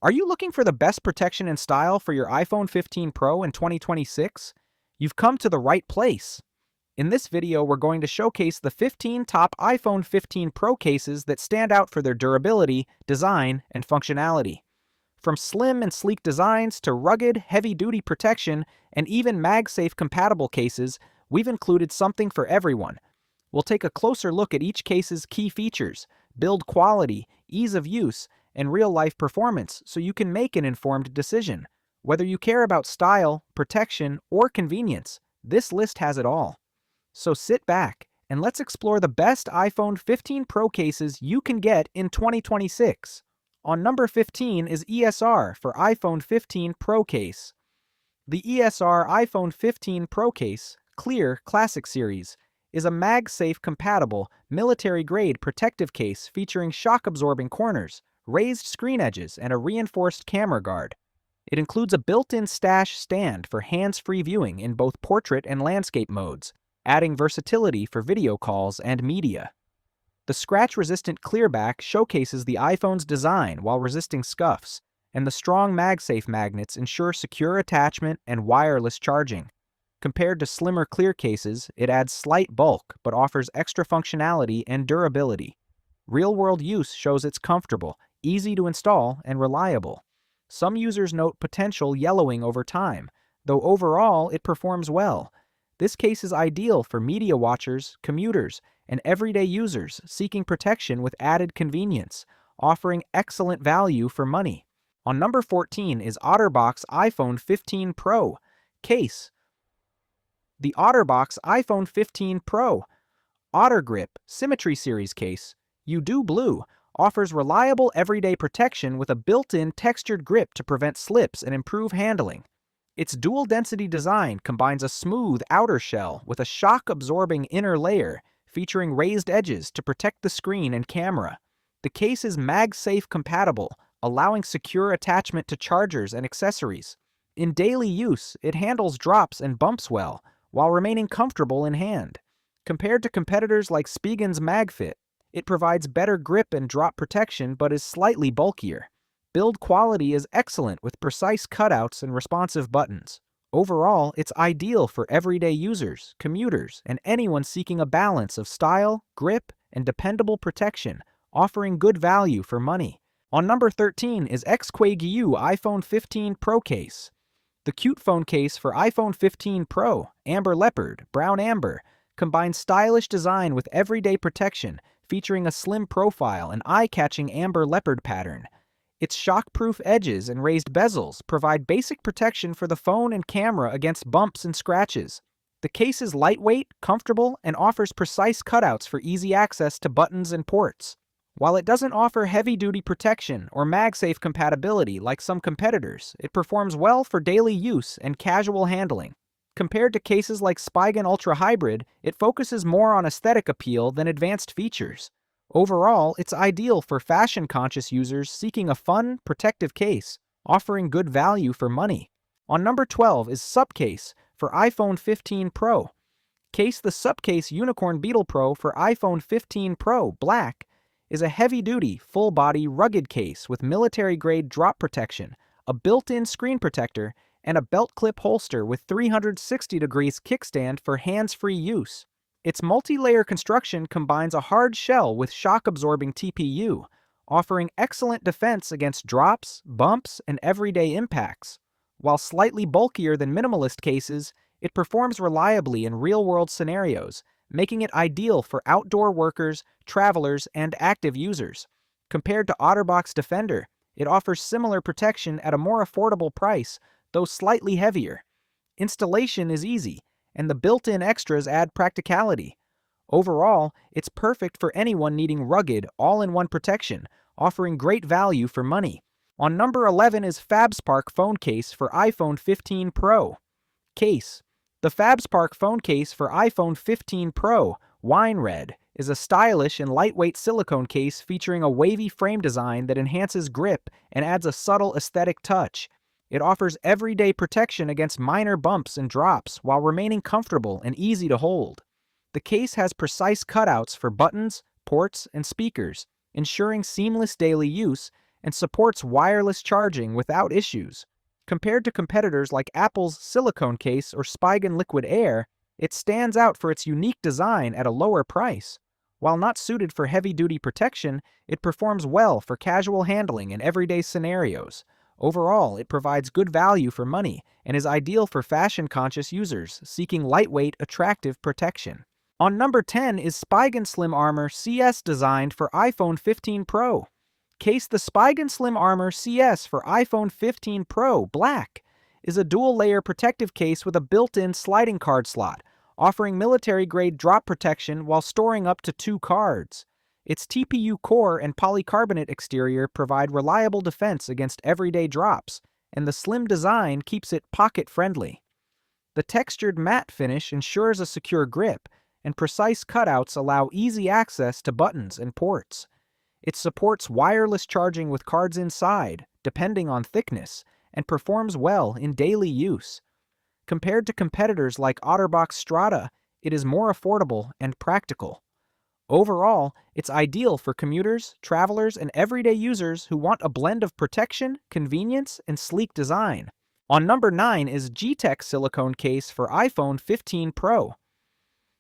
Are you looking for the best protection and style for your iPhone 15 Pro in 2026? You've come to the right place. In this video, we're going to showcase the 15 top iPhone 15 Pro cases that stand out for their durability, design, and functionality. From slim and sleek designs to rugged, heavy-duty protection and even MagSafe compatible cases, we've included something for everyone. We'll take a closer look at each case's key features, build quality, ease of use, and real-life performance so you can make an informed decision. Whether you care about style, protection, or convenience, this list has it all. So sit back and let's explore the best iPhone 15 Pro cases you can get in 2026. On number 15 is ESR for iPhone 15 Pro case. The ESR iPhone 15 Pro case, Clear Classic Series, is a MagSafe compatible, military-grade protective case featuring shock-absorbing corners, raised screen edges, and a reinforced camera guard. It includes a built-in stash stand for hands-free viewing in both portrait and landscape modes, adding versatility for video calls and media. The scratch-resistant clearback showcases the iPhone's design while resisting scuffs, and the strong MagSafe magnets ensure secure attachment and wireless charging. Compared to slimmer clear cases, it adds slight bulk but offers extra functionality and durability. Real-world use shows it's comfortable, easy to install, and reliable. Some users note potential yellowing over time, though overall it performs well. This case is ideal for media watchers, commuters, and everyday users seeking protection with added convenience, offering excellent value for money. On number 14 is OtterBox iPhone 15 Pro case. The OtterBox iPhone 15 Pro OtterGrip Symmetry Series case, UDO Blue, offers reliable everyday protection with a built-in textured grip to prevent slips and improve handling. Its dual-density design combines a smooth outer shell with a shock-absorbing inner layer, featuring raised edges to protect the screen and camera. The case is MagSafe compatible, allowing secure attachment to chargers and accessories. In daily use, it handles drops and bumps well, while remaining comfortable in hand. Compared to competitors like Spigen's MagFit, it provides better grip and drop protection but is slightly bulkier. Build quality is excellent with precise cutouts and responsive buttons. Overall, it's ideal for everyday users, commuters, and anyone seeking a balance of style, grip, and dependable protection, offering good value for money. On number 13 is XQAGU iPhone 15 Pro case. The cute phone case for iPhone 15 Pro, Amber Leopard, Brown Amber, combines stylish design with everyday protection, featuring a slim profile and eye-catching amber leopard pattern. Its shockproof edges and raised bezels provide basic protection for the phone and camera against bumps and scratches. The case is lightweight, comfortable, and offers precise cutouts for easy access to buttons and ports. While it doesn't offer heavy-duty protection or MagSafe compatibility like some competitors, it performs well for daily use and casual handling. Compared to cases like Spigen Ultra Hybrid, it focuses more on aesthetic appeal than advanced features. Overall, it's ideal for fashion-conscious users seeking a fun, protective case, offering good value for money. On number 12 is SUPCASE for iPhone 15 Pro. Case the SUPCASE Unicorn Beetle Pro for iPhone 15 Pro Black is a heavy-duty, full-body, rugged case with military-grade drop protection, a built-in screen protector, and a belt clip holster with 360 degrees kickstand for hands-free use. Its multi-layer construction combines a hard shell with shock-absorbing TPU, offering excellent defense against drops, bumps, and everyday impacts. While slightly bulkier than minimalist cases, it performs reliably in real-world scenarios, making it ideal for outdoor workers, travelers, and active users. Compared to OtterBox Defender, it offers similar protection at a more affordable price, though slightly heavier. Installation is easy, and the built-in extras add practicality. Overall, it's perfect for anyone needing rugged, all-in-one protection, offering great value for money. On number 11 is FABSPARK phone case for iPhone 15 Pro case. The FABSPARK phone case for iPhone 15 Pro Wine Red is a stylish and lightweight silicone case featuring a wavy frame design that enhances grip and adds a subtle aesthetic touch. It offers everyday protection against minor bumps and drops while remaining comfortable and easy to hold. The case has precise cutouts for buttons, ports, and speakers, ensuring seamless daily use, and supports wireless charging without issues. Compared to competitors like Apple's silicone case or Spigen liquid air, it stands out for its unique design at a lower price. While not suited for heavy-duty protection, it performs well for casual handling in everyday scenarios. Overall, it provides good value for money and is ideal for fashion-conscious users seeking lightweight, attractive protection. On number 10 is Spigen Slim Armor CS designed for iPhone 15 Pro. Case the Spigen Slim Armor CS for iPhone 15 Pro Black is a dual-layer protective case with a built-in sliding card slot, offering military-grade drop protection while storing up to 2 cards. Its TPU core and polycarbonate exterior provide reliable defense against everyday drops, and the slim design keeps it pocket-friendly. The textured matte finish ensures a secure grip, and precise cutouts allow easy access to buttons and ports. It supports wireless charging with cards inside, depending on thickness, and performs well in daily use. Compared to competitors like OtterBox Strata, it is more affordable and practical. Overall, it's ideal for commuters, travelers, and everyday users who want a blend of protection, convenience, and sleek design. On number 9 is JETech silicone case for iPhone 15 Pro.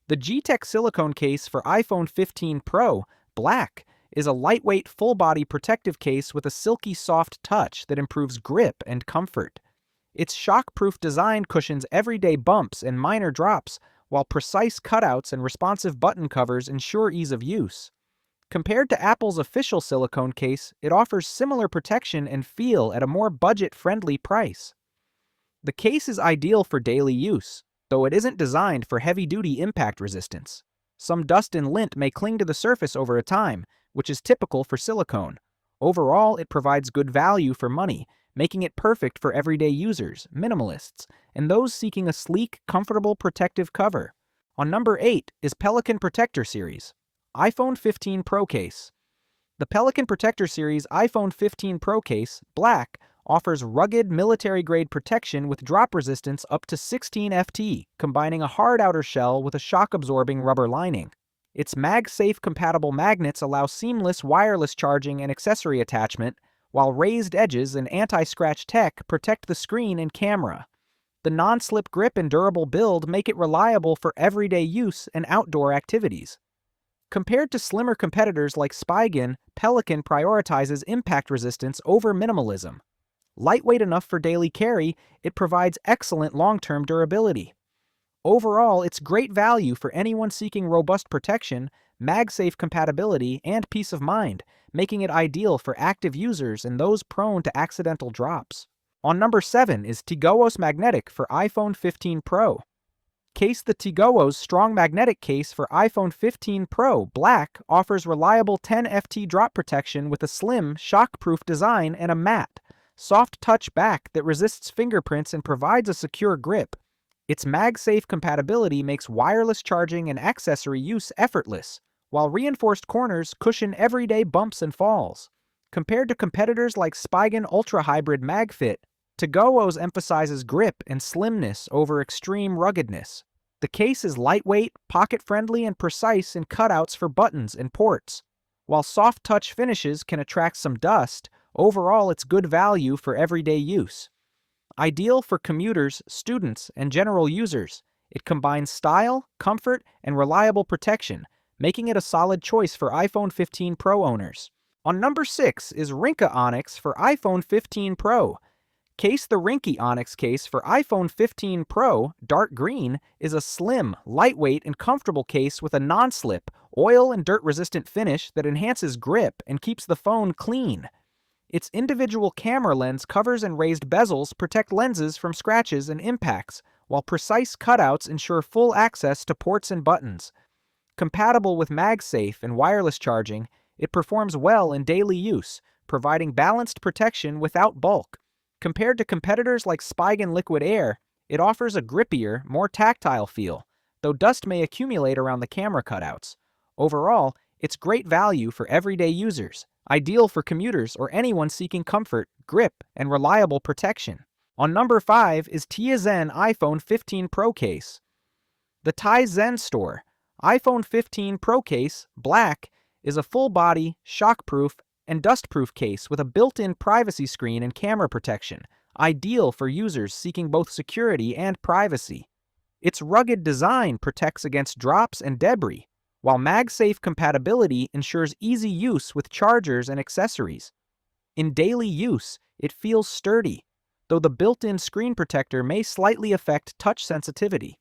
The JETech silicone case for iPhone 15 Pro Black is a lightweight full-body protective case with a silky soft touch that improves grip and comfort. Its shockproof design cushions everyday bumps and minor drops, while precise cutouts and responsive button covers ensure ease of use. Compared to Apple's official silicone case, it offers similar protection and feel at a more budget-friendly price. The case is ideal for daily use, though it isn't designed for heavy-duty impact resistance. Some dust and lint may cling to the surface over a time, which is typical for silicone. Overall, it provides good value for money, making it perfect for everyday users, minimalists, and those seeking a sleek, comfortable protective cover. On number 8 is Pelican Protector Series, iPhone 15 Pro Case. The Pelican Protector Series iPhone 15 Pro Case, Black, offers rugged military-grade protection with drop resistance up to 16 FT, combining a hard outer shell with a shock-absorbing rubber lining. Its MagSafe compatible magnets allow seamless wireless charging and accessory attachment, while raised edges and anti-scratch tech protect the screen and camera. The non-slip grip and durable build make it reliable for everyday use and outdoor activities. Compared to slimmer competitors like Spigen, Pelican prioritizes impact resistance over minimalism. Lightweight enough for daily carry, it provides excellent long-term durability. Overall, it's great value for anyone seeking robust protection, MagSafe compatibility, and peace of mind, making it ideal for active users and those prone to accidental drops. On number 7 is Tigowos Magnetic for iPhone 15 Pro. Case the Tigowos Strong Magnetic Case for iPhone 15 Pro Black offers reliable 10 FT drop protection with a slim, shockproof design and a matte, soft touch back that resists fingerprints and provides a secure grip. Its MagSafe compatibility makes wireless charging and accessory use effortless, while reinforced corners cushion everyday bumps and falls. Compared to competitors like Spigen Ultra Hybrid MagFit, Tigowos emphasizes grip and slimness over extreme ruggedness. The case is lightweight, pocket-friendly, and precise in cutouts for buttons and ports. While soft-touch finishes can attract some dust, overall it's good value for everyday use. Ideal for commuters, students, and general users, it combines style, comfort, and reliable protection, making it a solid choice for iPhone 15 Pro owners. On number 6 is Ringke Onyx for iPhone 15 Pro. Case the Ringke Onyx case for iPhone 15 Pro Dark Green is a slim, lightweight, and comfortable case with a non-slip, oil and dirt-resistant finish that enhances grip and keeps the phone clean. Its individual camera lens covers and raised bezels protect lenses from scratches and impacts, while precise cutouts ensure full access to ports and buttons. Compatible with MagSafe and wireless charging, it performs well in daily use, providing balanced protection without bulk. Compared to competitors like Spigen Liquid Air, it offers a grippier, more tactile feel, though dust may accumulate around the camera cutouts. Overall, it's great value for everyday users, ideal for commuters or anyone seeking comfort, grip, and reliable protection. On number 5 is TIESZEN iPhone 15 Pro Case. The TIESZEN Store iPhone 15 Pro Case Black is a full-body, shockproof, and dust-proof case with a built-in privacy screen and camera protection, ideal for users seeking both security and privacy. Its rugged design protects against drops and debris, while MagSafe compatibility ensures easy use with chargers and accessories. In daily use, it feels sturdy, though the built-in screen protector may slightly affect touch sensitivity.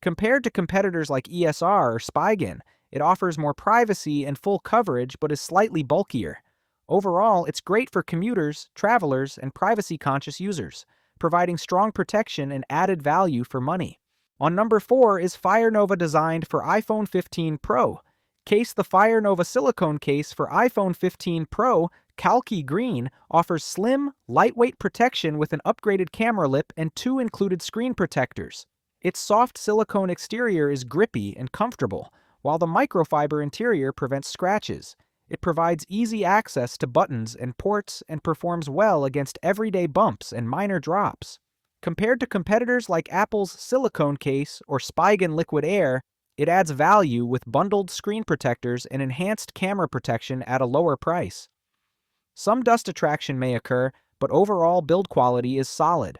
Compared to competitors like ESR or Spigen, it offers more privacy and full coverage but is slightly bulkier. Overall, it's great for commuters, travelers, and privacy-conscious users, providing strong protection and added value for money. On number 4 is FireNova, designed for iPhone 15 Pro. Case: the FireNova silicone case for iPhone 15 Pro Kalki Green offers slim, lightweight protection with an upgraded camera lip and 2 included screen protectors. Its soft silicone exterior is grippy and comfortable, while the microfiber interior prevents scratches. It provides easy access to buttons and ports and performs well against everyday bumps and minor drops. Compared to competitors like Apple's silicone case or Spigen Liquid Air, it adds value with bundled screen protectors and enhanced camera protection at a lower price. Some dust attraction may occur, but overall build quality is solid.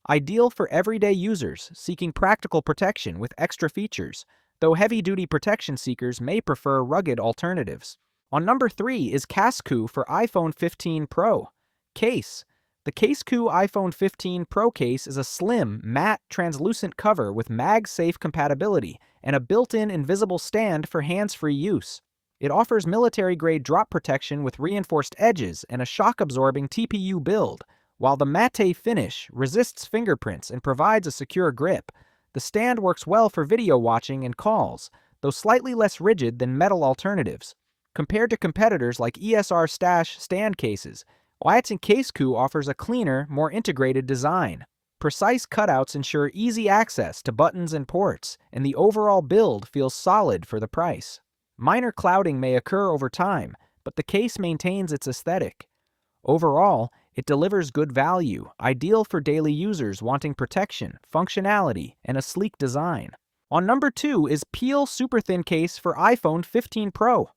Ideal for everyday users seeking practical protection with extra features, though heavy-duty protection seekers may prefer rugged alternatives. On number 3 is CASEKOO for iPhone 15 Pro. Case: the CASEKOO iPhone 15 Pro case is a slim, matte, translucent cover with MagSafe compatibility and a built-in invisible stand for hands-free use. It offers military-grade drop protection with reinforced edges and a shock-absorbing TPU build, while the matte finish resists fingerprints and provides a secure grip. The stand works well for video watching and calls, though slightly less rigid than metal alternatives. Compared to competitors like ESR Stash stand cases, CASEKOO offers a cleaner, more integrated design. Precise cutouts ensure easy access to buttons and ports, and the overall build feels solid for the price. Minor clouding may occur over time, but the case maintains its aesthetic. Overall, it delivers good value, ideal for daily users wanting protection, functionality, and a sleek design. On number 2 is Peel Super Thin Case for iPhone 15 Pro.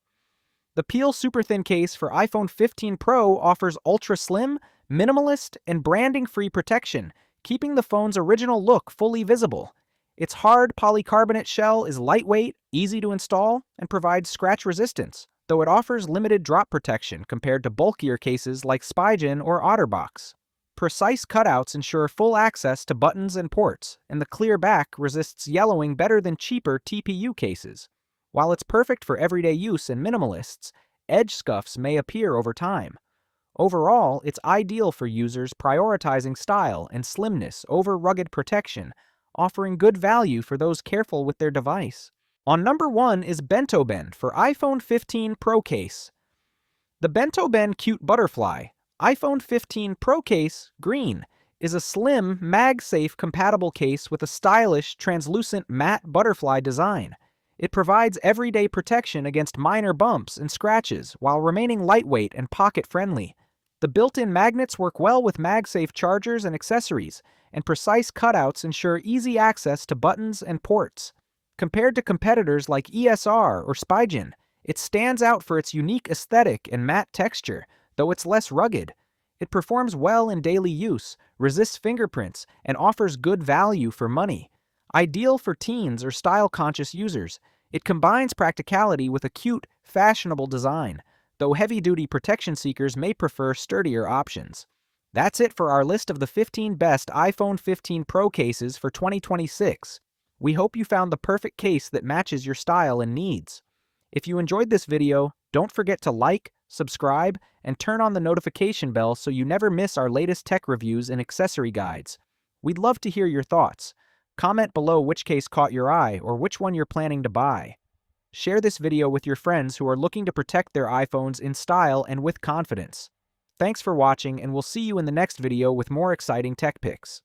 The Peel Super Thin Case for iPhone 15 Pro offers ultra-slim, minimalist, and branding-free protection, keeping the phone's original look fully visible. Its hard polycarbonate shell is lightweight, easy to install, and provides scratch resistance, though it offers limited drop protection compared to bulkier cases like Spigen or OtterBox. Precise cutouts ensure full access to buttons and ports, and the clear back resists yellowing better than cheaper TPU cases. While it's perfect for everyday use and minimalists, edge scuffs may appear over time. Overall, it's ideal for users prioritizing style and slimness over rugged protection, offering good value for those careful with their device. On number 1 is BENTOBEN for iPhone 15 Pro case. The BENTOBEN Cute Butterfly iPhone 15 Pro case Green is a slim, MagSafe compatible case with a stylish, translucent matte butterfly design. It provides everyday protection against minor bumps and scratches while remaining lightweight and pocket-friendly. The built-in magnets work well with MagSafe chargers and accessories, and precise cutouts ensure easy access to buttons and ports. Compared to competitors like ESR or Spigen, it stands out for its unique aesthetic and matte texture, though it's less rugged. It performs well in daily use, resists fingerprints, and offers good value for money. Ideal for teens or style-conscious users, it combines practicality with a cute, fashionable design, though heavy-duty protection seekers may prefer sturdier options. That's it for our list of the 15 best iPhone 15 Pro cases for 2026. We hope you found the perfect case that matches your style and needs. If you enjoyed this video, don't forget to like, subscribe, and turn on the notification bell so you never miss our latest tech reviews and accessory guides. We'd love to hear your thoughts. Comment below which case caught your eye or which one you're planning to buy. Share this video with your friends who are looking to protect their iPhones in style and with confidence. Thanks for watching, and we'll see you in the next video with more exciting tech picks.